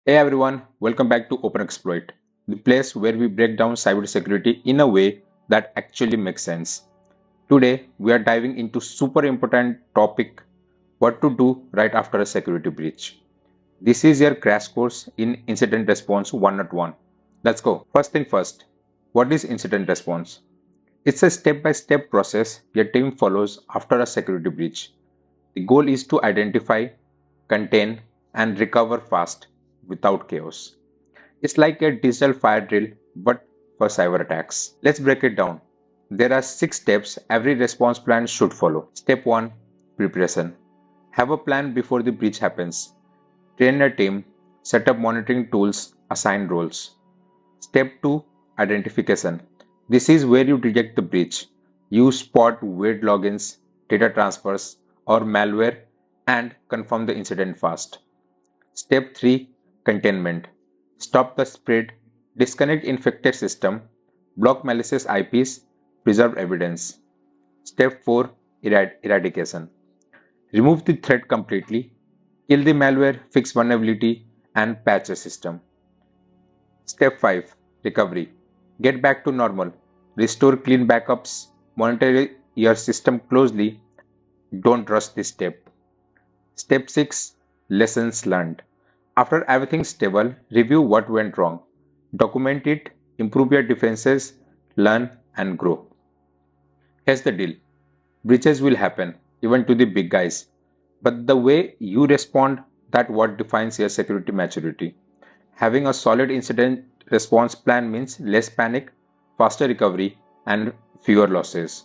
Hey everyone, welcome back to OpenExploit, the place where we break down cybersecurity in a way that actually makes sense. Today, we are diving into super important topic, what to do right after a security breach. This is your crash course in incident response 101. Let's go. First thing first, what is incident response? It's a step-by-step process your team follows after a security breach. The goal is to identify, contain, and recover fast without chaos. It's like a digital fire drill, but for cyber attacks. Let's break it down. There are 6 steps every response plan should follow. Step 1, preparation. Have a plan before the breach happens. Train a team, set up monitoring tools, assign roles. Step 2, identification. This is where you detect the breach. You spot weird logins, data transfers, or malware and confirm the incident fast. Step 3, containment. Stop the spread, disconnect infected system, block malicious IPs, preserve evidence. Step 4, eradication. Remove the threat completely, kill the malware, fix vulnerability, and patch the system. Step 5, recovery. Get back to normal. Restore clean backups, monitor your system closely. Don't rush this step. Step 6, lessons learned. After everything's stable, review what went wrong. Document it, improve your defenses, learn and grow. Here's the deal. Breaches will happen, even to the big guys. But the way you respond, that what defines your security maturity. Having a solid incident response plan means less panic, faster recovery, and fewer losses.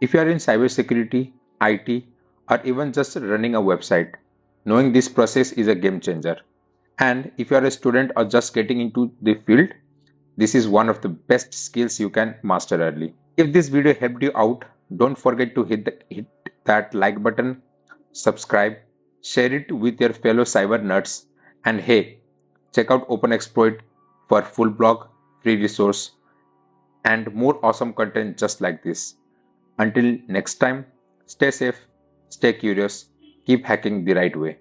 If you are in cybersecurity, IT, or even just running a website, knowing this process is a game changer. And if you are a student or just getting into the field, this is one of the best skills you can master early. If this video helped you out, don't forget to hit that like button, subscribe, share it with your fellow cyber nerds, and hey, check out OpenExploit for full blog, free resource, and more awesome content just like this. Until next time, stay safe, stay curious, keep hacking the right way.